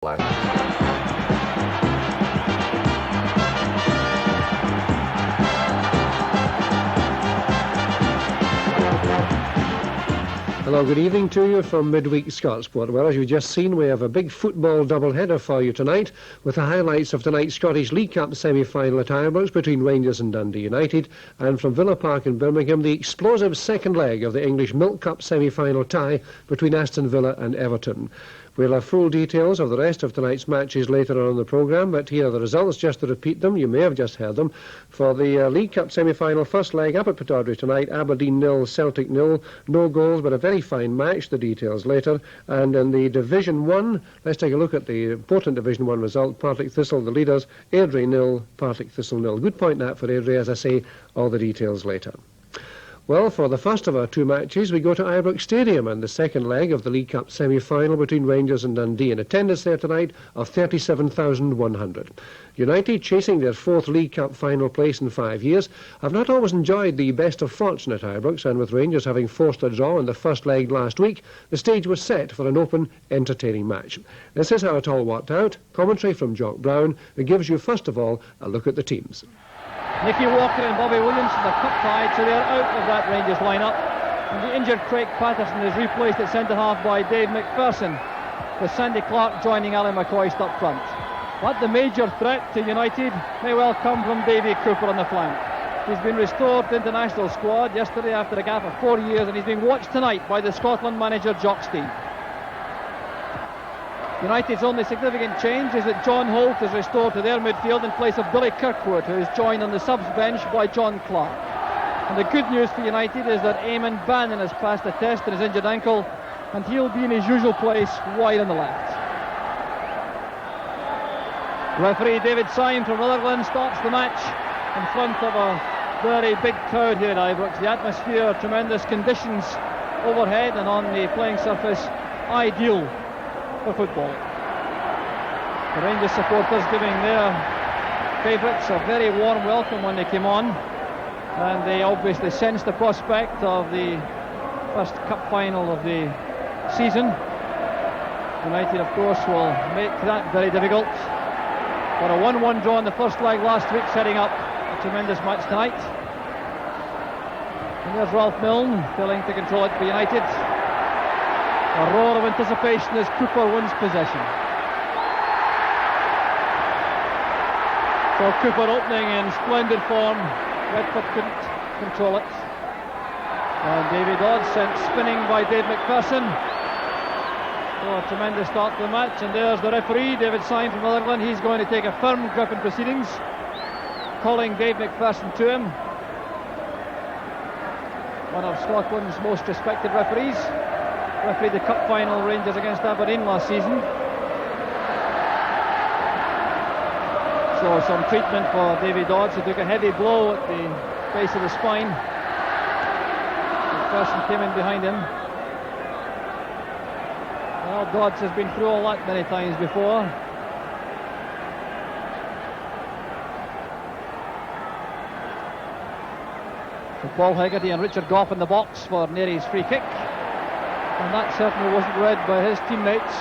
Black. Hello, good evening to you from Midweek Scott Sport. Well, as you've just seen, we have a big football double-header for you tonight with the highlights of tonight's Scottish League Cup semi-final at Ibrox between Rangers and Dundee United, and from Villa Park in Birmingham, the explosive second leg of the English Milk Cup semi-final tie between Aston Villa and Everton. We'll have full details of the rest of tonight's matches later on in the programme, but here are the results just to repeat them. You may have just heard them. For the League Cup semi-final first leg up at Pittodrie tonight, Aberdeen 0, Celtic 0. No goals, but a very fine match. The details later. And in the Division 1, let's take a look at the important Division 1 result. Partick Thistle, the leaders, Airdrie 0, Partick Thistle 0. Good point that for Airdrie, as I say, all the details later. Well, for the first of our two matches, we go to Ibrox Stadium and the second leg of the League Cup semi-final between Rangers and Dundee. In attendance there tonight of 37,100. United, chasing their fourth League Cup final place in 5 years, have not always enjoyed the best of fortune at Ibrox, and with Rangers having forced a draw in the first leg last week, the stage was set for an open, entertaining match. This is how it all worked out. Commentary from Jock Brown, who gives you, first of all, a look at the teams. Nicky Walker and Bobby Williamson are cup tied, so they're out of that Rangers lineup. And the injured Craig Patterson is replaced at centre-half by Dave McPherson, with Sandy Clark joining Alan McCoist up front. But the major threat to United may well come from Davy Cooper on the flank. He's been restored to the international squad yesterday after a gap of 4 years, and he's being watched tonight by the Scotland manager Jock Stein. United's only significant change is that John Holt is restored to their midfield in place of Billy Kirkwood, who is joined on the subs bench by John Clark. And the good news for United is that Eamon Bannon has passed the test in his injured ankle, and he'll be in his usual place wide on the left. Referee David Syme from Rutherglen starts the match in front of a very big crowd here at Ibrox. The atmosphere, tremendous conditions overhead and on the playing surface, ideal for football. The Rangers supporters giving their favourites a very warm welcome when they came on, and they obviously sensed the prospect of the first cup final of the season. United, of course, will make that very difficult. But a 1-1 draw in the first leg last week, setting up a tremendous match tonight. And there's Ralph Milne failing to control it for United. A roar of anticipation as Cooper wins possession. So Cooper opening in splendid form. Redford couldn't control it. And Davy Dodd sent spinning by Dave McPherson. So a tremendous start to the match. And there's the referee, David Syme from Rutherglen. He's going to take a firm grip in proceedings, calling Dave McPherson to him. One of Scotland's most respected referees. Refereed the cup final, Rangers against Aberdeen last season. So some treatment for Davy Dodds, who took a heavy blow at the base of the spine. McPherson came in behind him. Well, Dodds has been through all that many times before. So Paul Hegarty and Richard Gough in the box for Nery's free kick. And that certainly wasn't read by his teammates.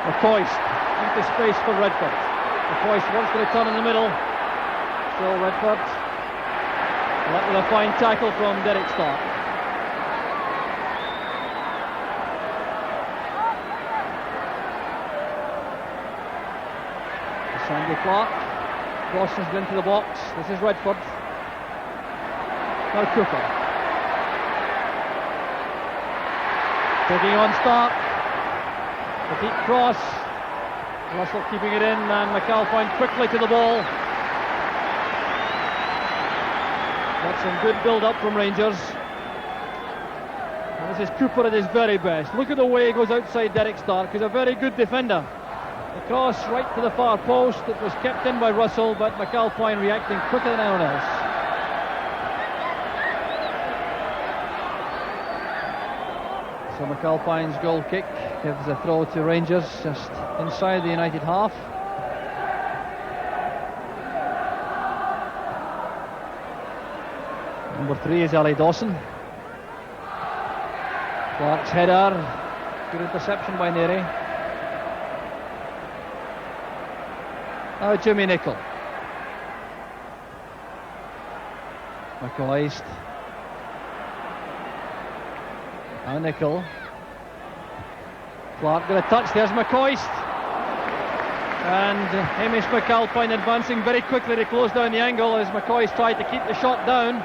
McCoist into space for Redford. McCoist wants to return in the middle. Still Redford. That with a fine tackle from Derek Stark. Sandy Clark. Dawson's into the box. This is Redford. Now Cooper. Taking on Stark. The deep cross. Russell keeping it in, and McAlpine quickly to the ball. That's some good build-up from Rangers. And this is Cooper at his very best. Look at the way he goes outside Derek Stark. He's a very good defender. The cross right to the far post. It was kept in by Russell, but McAlpine reacting quicker than anyone else. So McAlpine's goal kick gives a throw to Rangers just inside the United half. Number 3 is Ali Dawson. Clark's header. Good interception by Nery. Now Jimmy Nicholl. McCoist. Now Nicholl. Clark got a touch, there's McCoist. And Hamish McAlpine advancing very quickly to close down the angle as McCoist tried to keep the shot down.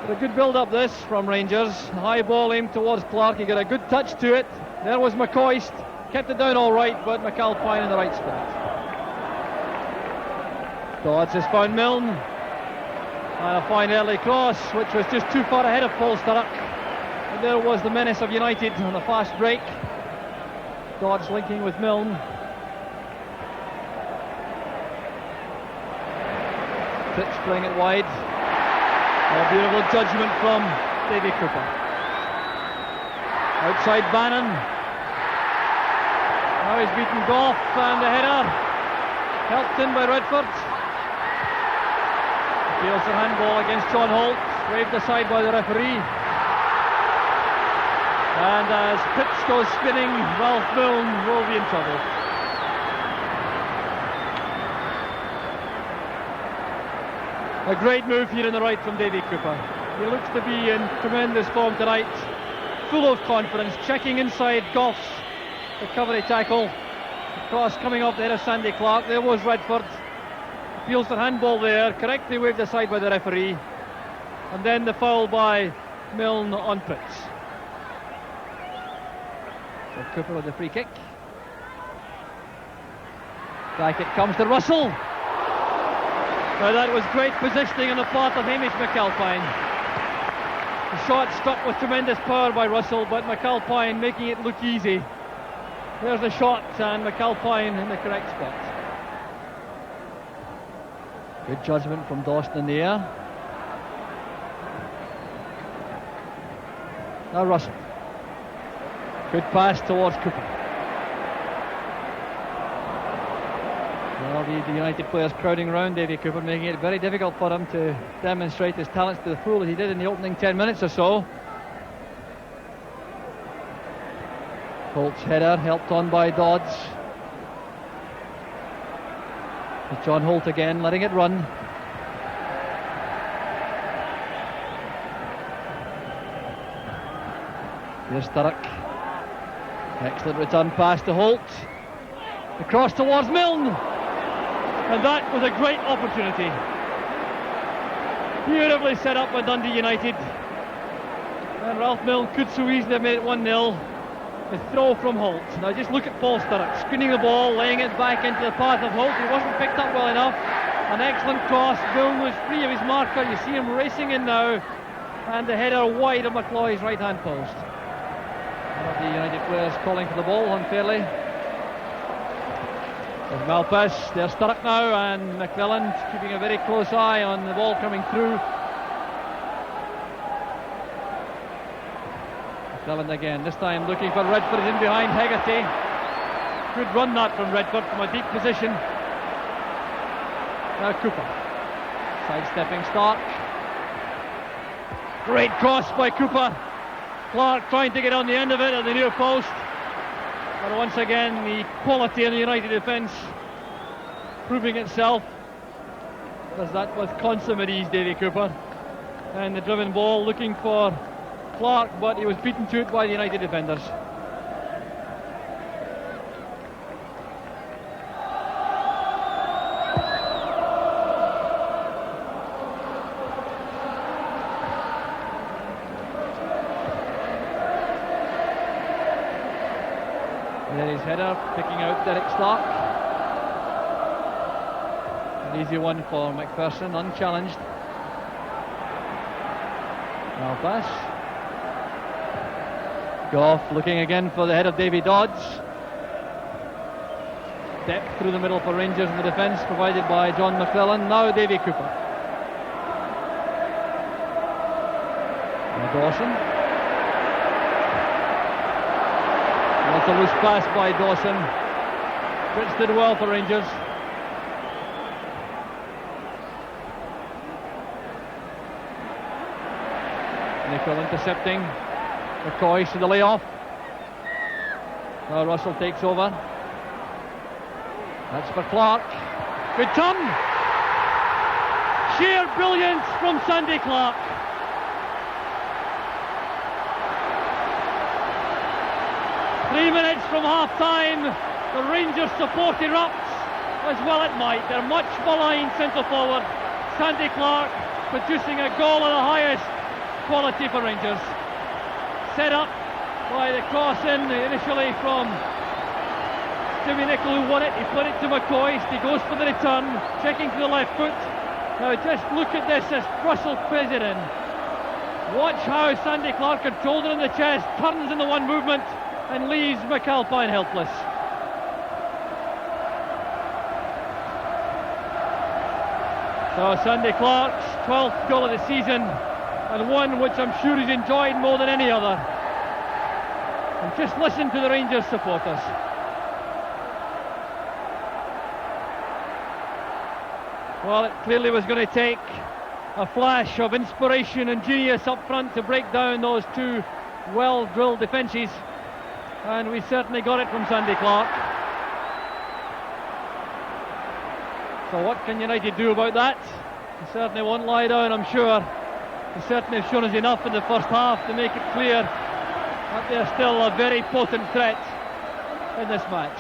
But a good build-up this from Rangers. High ball aimed towards Clark, he got a good touch to it. There was McCoist, kept it down all right, but McAlpine in the right spot. Dodds has found Milne. And a fine early cross, which was just too far ahead of Paul Sturrock. And there was the menace of United on the fast break. Dodds linking with Milne. Pitch playing it wide. A beautiful judgment from Davy Cooper. Outside Bannon. Now he's beaten Goff, and the header helped in by Redford. Appeals for handball against John Holt, waved aside by the referee. And as pitch goes spinning, Ralph Milne will be in trouble. A great move here in the right from Davy Cooper. He looks to be in tremendous form tonight, full of confidence, checking inside Goff's recovery tackle. The cross coming off the head of Sandy Clark. There was Redford. Appeals for handball there, correctly waved aside by the referee. And then the foul by Milne on Pitts. So Cooper with the free kick. Back it comes to Russell. Now that was great positioning on the part of Hamish McAlpine. The shot struck with tremendous power by Russell, but McAlpine making it look easy. There's the shot, and McAlpine in the correct spot. Good judgment from Dawson in the air. Now Russell. Good pass towards Cooper. Well, the United players crowding round Davy Cooper, making it very difficult for him to demonstrate his talents to the full as he did in the opening 10 minutes or so. Holt's header helped on by Dodds. It's John Holt again, letting it run. Here's Sturrock. Excellent return pass to Holt. The cross towards Milne. And that was a great opportunity. Beautifully set up by Dundee United. And Ralph Milne could so easily have made it 1-0. The throw from Holt. Now just look at Paul Sturrock screening the ball, laying it back into the path of Holt. He wasn't picked up well enough. An excellent cross. Milne was free of his marker. You see him racing in now. And the header wide of McCloy's right hand post. One of the United players calling for the ball unfairly. There's Malpass, there's Sturrock now, and McMillan keeping a very close eye on the ball coming through. McMillan again, this time looking for Redford in behind Hegarty. Good run that from Redford from a deep position. Now Cooper, sidestepping Stark. Great cross by Cooper. Clark trying to get on the end of it at the near post. But once again, the quality of the United defence proving itself. Does that with consummate ease, Davy Cooper. And the driven ball looking for Clark, but he was beaten to it by the United defenders. There is header, picking out Derek Stark. An easy one for McPherson, unchallenged. Now pass. Goff looking again for the head of Davy Dodds. Depth through the middle for Rangers in the defence, provided by John McClellan. Now Davy Cooper. Now Dawson. That's a loose pass by Dawson, which did well for Rangers. Nicholl intercepting. McCoy to the layoff. Now Russell takes over. That's for Clark. Good turn. Sheer brilliance from Sandy Clark. Three minutes from half-time, the Rangers support erupts, as well it might. They're much maligned centre forward. Sandy Clark producing a goal of the highest quality for Rangers. Set up by the cross in initially from Jimmy Nicholl, who won it. He put it to McCoist. He goes for the return, checking to the left foot. Now just look at this as Russell plays it in. Watch how Sandy Clark controls it in the chest, turns in the one movement and leaves McAlpine helpless. So Sandy Clark's 12th goal of the season, and one which I'm sure he's enjoyed more than any other. And just listen to the Rangers supporters. Well, it clearly was going to take a flash of inspiration and genius up front to break down those two well-drilled defences, and we certainly got it from Sandy Clark. So what can United do about that? They certainly won't lie down, I'm sure. They certainly have shown us enough in the first half to make it clear that they're still a very potent threat in this match.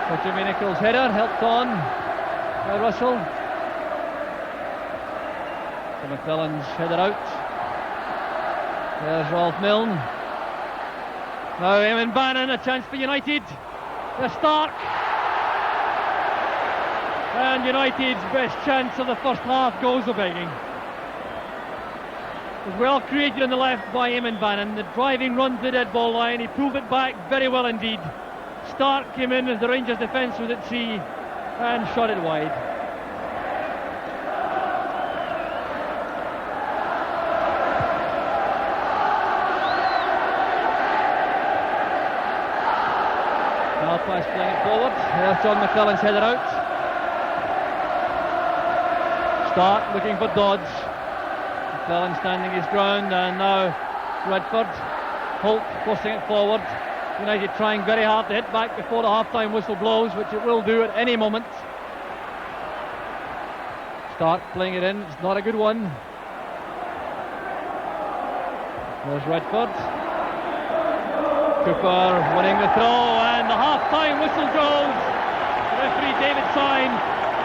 So Jimmy Nicholl's header helped on by Russell. So McClellan's header out. There's Rolf Milne. Now Eamon Bannon, a chance for United. They're Stark. And United's best chance of the first half goes a begging. It was well created on the left by Eamon Bannon. The driving run to the dead ball line. He pulled it back very well indeed. Stark came in as the Rangers defence was at sea and shot it wide. Belfast playing it forward. There's John McClellan's header out. Stark looking for Dodds. McClellan standing his ground, and now Redford. Holt forcing it forward. United trying very hard to hit back before the half-time whistle blows, which it will do at any moment. Stark playing it in. It's not a good one. There's Redford. Cooper winning the throw, and the half-time whistle goes. Referee David Syme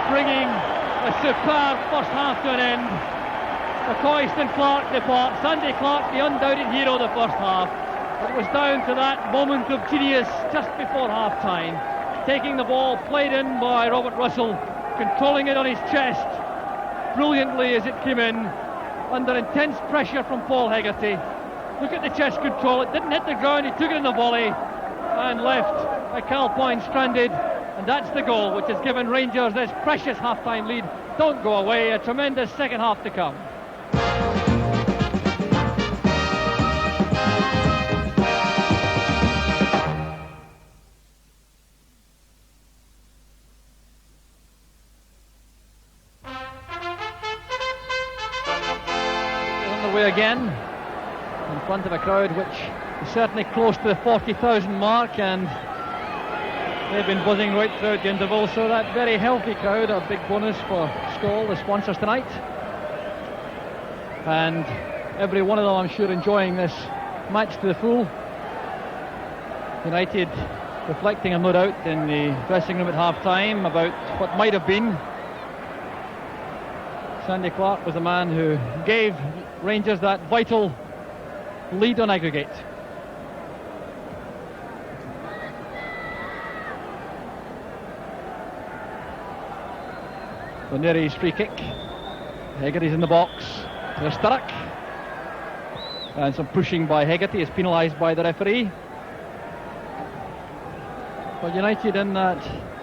bringing a superb first half to an end. McCoist and Clark depart. Sandy Clark, the undoubted hero of the first half. It was down to that moment of genius just before half-time. Taking the ball, played in by Robert Russell, controlling it on his chest brilliantly as it came in, under intense pressure from Paul Hegarty. Look at the chest control. It didn't hit the ground. He took it in the volley and left McAlpine stranded. And that's the goal which has given Rangers this precious half-time lead. Don't go away. A tremendous second half to come. Underway again in front of a crowd which is certainly close to the 40,000 mark, and they've been buzzing right throughout the interval, so that very healthy crowd, a big bonus for Skoll, the sponsors tonight. And every one of them, I'm sure, enjoying this match to the full. United reflecting, no doubt, in the dressing room at half-time about what might have been. Sandy Clark was the man who gave Rangers that vital lead on aggregate. Boneri's free kick. Hegarty's in the box. There's Sturrock. And some pushing by Hegarty is penalised by the referee. But United in that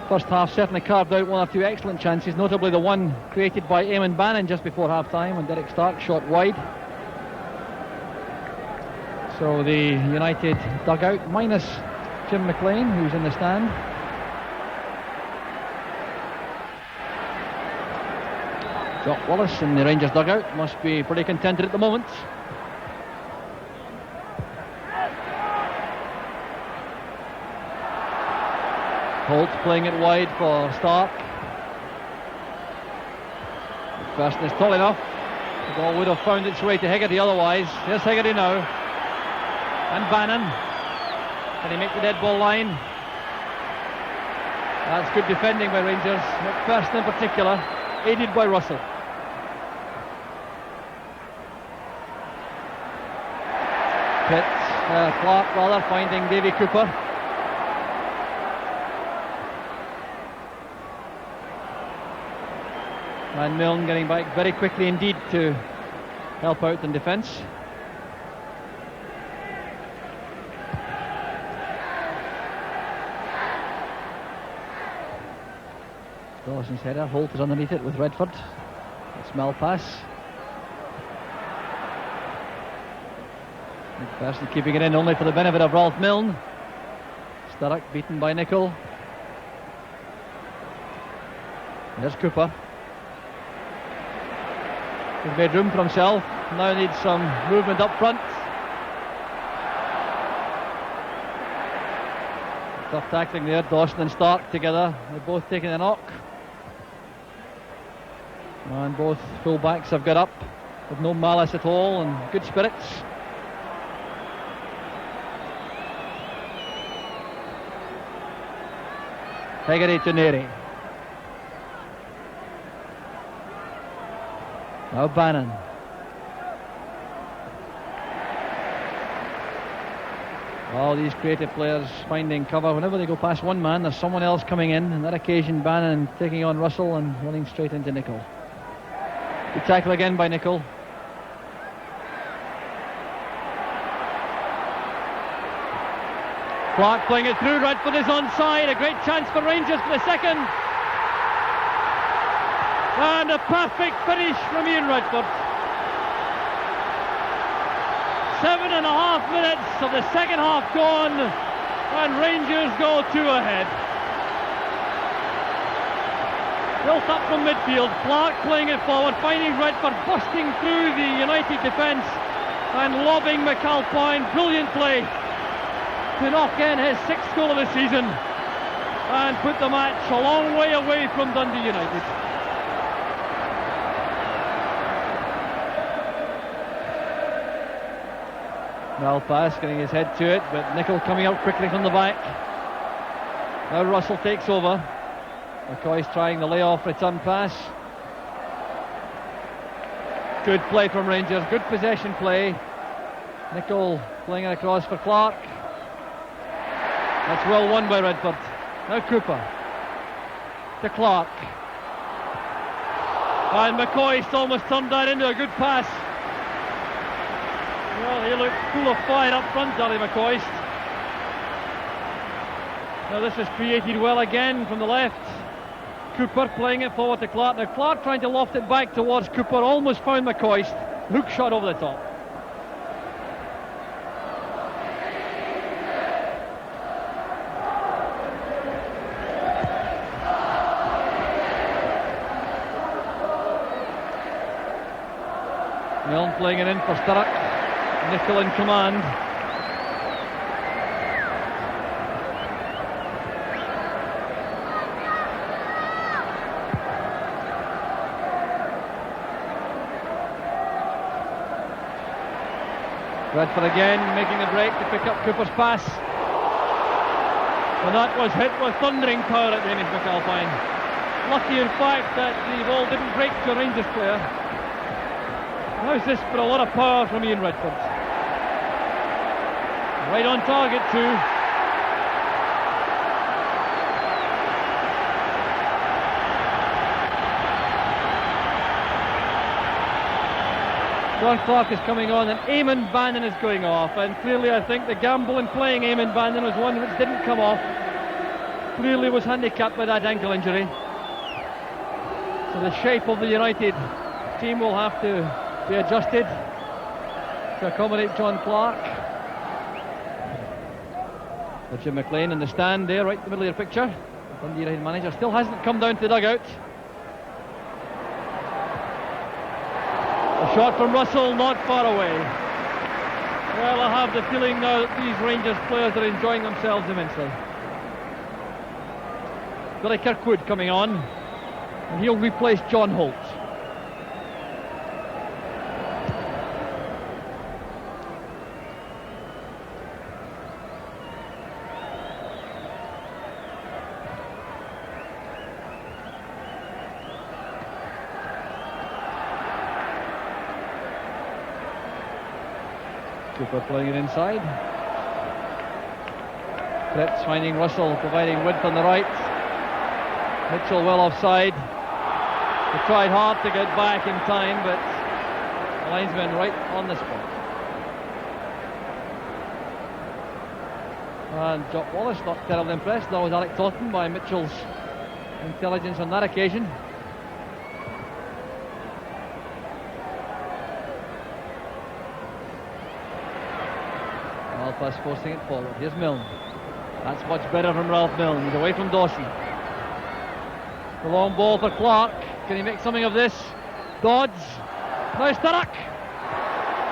first half certainly carved out one or two excellent chances, notably the one created by Eamon Bannon just before half-time when Derek Stark shot wide. So the United dugout, minus Jim McLean, who's in the stand. Jock Wallace in the Rangers dugout must be pretty contented at the moment. Holt playing it wide for Stark. McPherson is tall enough. The ball would have found its way to Hegarty otherwise. Here's Hegarty now. And Bannon. Can he make the dead ball line? That's good defending by Rangers. McPherson in particular, aided by Russell. Clark rather finding Davy Cooper. And Milne getting back very quickly indeed to help out in defence. Dawson's header, Holt is underneath it with Redford. It's Malpass. McPherson keeping it in only for the benefit of Ralph Milne. Sturrock beaten by Nicholl. There's Cooper. He's made room for himself. Now needs some movement up front. Tough tackling there. Dawson and Stark together. They're both taking a knock. And both full-backs have got up with no malice at all and good spirits. Hegarty to Neri. Now Bannon. All these creative players finding cover. Whenever they go past one man, there's someone else coming in. On that occasion, Bannon taking on Russell and running straight into Nicholl. Good tackle again by Nicholl. Clark playing it through. Redford is onside. A great chance for Rangers for the second. And a perfect finish from Ian Redford. 7.5 minutes of the second half gone, and Rangers go 2 ahead. Built up from midfield, Clark playing it forward, finding Redford, busting through the United defence and lobbing McAlpine. Brilliant play to knock in his 6th goal of the season and put the match a long way away from Dundee United. Malpass getting his head to it, but Nicholl coming up quickly from the back. Now Russell takes over. McCoy's trying the layoff return pass. Good play from Rangers, good possession play. Nicholl playing it across for Clark. That's well won by Redford. Now Cooper to Clark. And McCoy almost turned that into a good pass. Well, he looked full of fire up front, Darry McCoist. Now this is created well again from the left. Cooper playing it forward to Clark. Now Clark trying to loft it back towards Cooper, almost found McCoist. Hook shot over the top. Milne playing it in for Sturrock. Nicholl in command. Redford again making the break to pick up Cooper's pass. And that was hit with thundering power at Hamish McAlpine. Lucky in fact that the ball didn't break to a Rangers player. How's this for a lot of power from Ian Redford? Right on target too. John Clark is coming on and Eamon Bannon is going off, and clearly I think the gamble in playing Eamon Bannon was one which didn't come off. Clearly was handicapped by that ankle injury. So the shape of the United team will have to be adjusted to accommodate John Clark. But Jim McLean in the stand there, right in the middle of your picture. The Dundee United manager still hasn't come down to the dugout. Shot from Russell, not far away. Well, I have the feeling now that these Rangers players are enjoying themselves immensely. Billy Kirkwood coming on, and he'll replace John Holt. Cooper playing it inside. Fritz finding Russell, providing width on the right. Mitchell well offside. He tried hard to get back in time, but the linesman right on the spot. And Jock Wallace not terribly impressed. That was Alec Totten by Mitchell's intelligence on that occasion. Malpass forcing it forward. Here's Milne. That's much better from Ralph Milne. He's away from Dawson. The long ball for Clark. Can he make something of this? Dodds. Now Sturrock.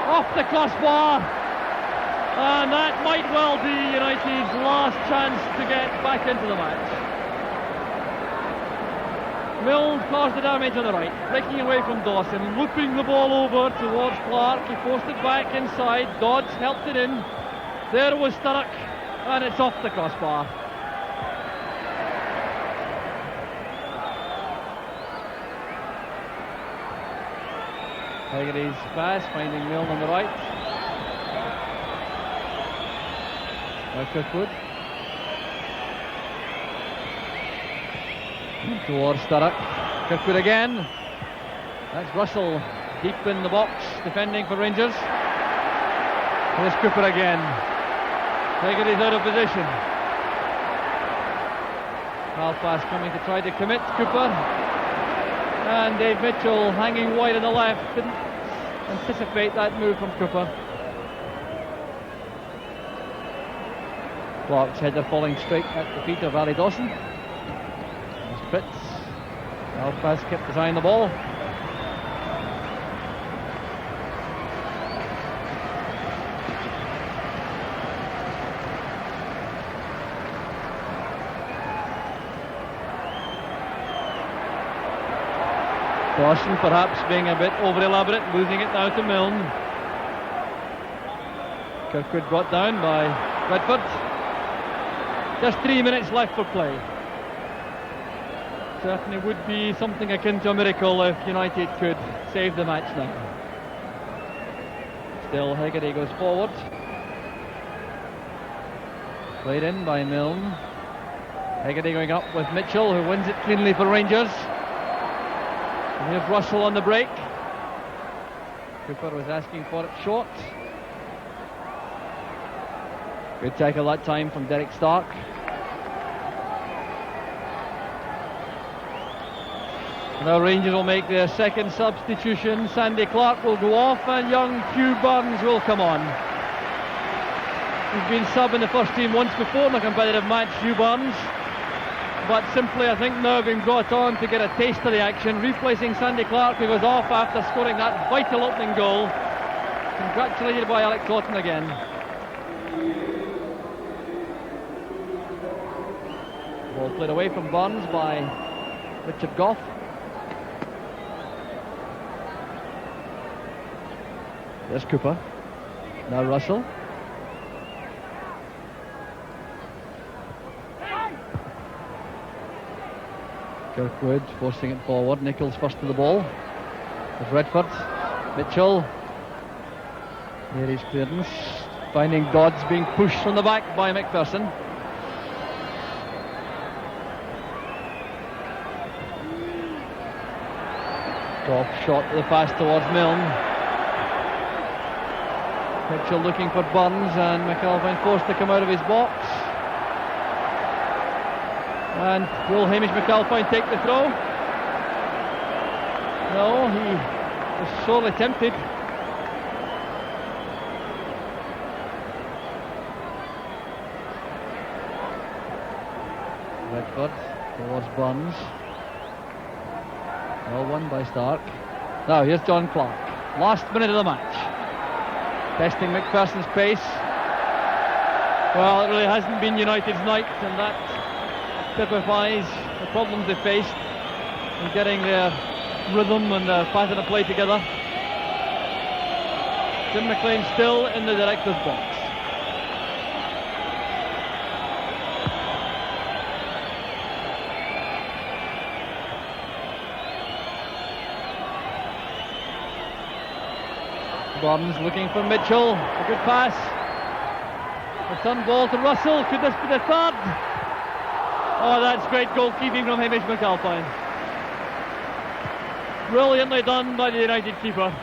Off the crossbar. And that might well be United's last chance to get back into the match. Milne caused the damage on the right, breaking away from Dawson, looping the ball over towards Clark. He forced it back inside. Dodds helped it in. There was Sturrock, and it's off the crossbar. Hegarty's pass, finding Milne on the right. Now Kirkwood. Towards Sturrock. Kirkwood again. That's Russell deep in the box, defending for Rangers. Here's Cooper again. Hegarty's out of position. Malpass coming to try to commit Cooper. And Dave Mitchell hanging wide on the left. Didn't anticipate that move from Cooper. Clark's header falling straight at the feet of Ali Dawson. There's Fritz. Malpass kept his eye on the ball. Dawson perhaps being a bit over elaborate, losing it now to Milne. Kirkwood brought down by Redford. Just 3 minutes left for play. Certainly would be something akin to a miracle if United could save the match now. Still Hegarty goes forward. Played in by Milne. Hegarty going up with Mitchell, who wins it cleanly for Rangers. And here's Russell on the break. Cooper was asking for it short. Good tackle that time from Derek Stark. Now Rangers will make their second substitution. Sandy Clark will go off and young Hugh Burns will come on. He's been sub in the first team once before in a competitive match, Hugh Burns. But simply, I think, now being brought on to get a taste of the action, replacing Sandy Clark, who was off after scoring that vital opening goal. Congratulated by Alec Totten again. Ball played away from Burns by Richard Goff. There's Cooper. Now Russell. Kirkwood forcing it forward. Nichols first to the ball. There's Redford. Mitchell. There is clearance. Finding Dodds being pushed from the back by McPherson. Goff shot the pass towards Milne. Mitchell looking for Burns, and McAlpine forced to come out of his box. And will Hamish McAlpine take the throw? No, he was sorely tempted. Redford towards Burns. Well won by Stark. Now here's John Clark. Last minute of the match. Testing McPherson's pace. Well, it really hasn't been United's night, and that typifies the problems they faced in getting their rhythm and their pattern of play together. Tim McLean still in the director's box. Barnes looking for Mitchell. A good pass. Return ball to Russell. Could this be the third? Oh, that's great goalkeeping from Hamish McAlpine. Brilliantly done by the United keeper.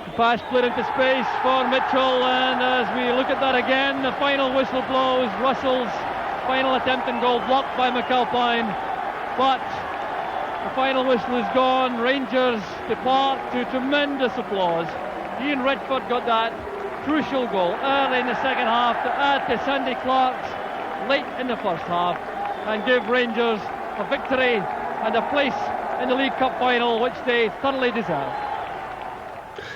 The pass split into space for Mitchell, and as we look at that again, the final whistle blows. Russell's final attempt in goal blocked by McAlpine, but the final whistle is gone. Rangers depart to tremendous applause. Ian Redford got that crucial goal early in the second half to add to Sandy Clark's late in the first half and give Rangers a victory and a place in the League Cup final, which they thoroughly deserve.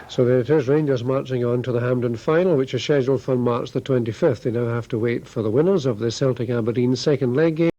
So there it is, Rangers marching on to the Hampden final, which is scheduled for March the 25th. They now have to wait for the winners of the Celtic Aberdeen second leg game.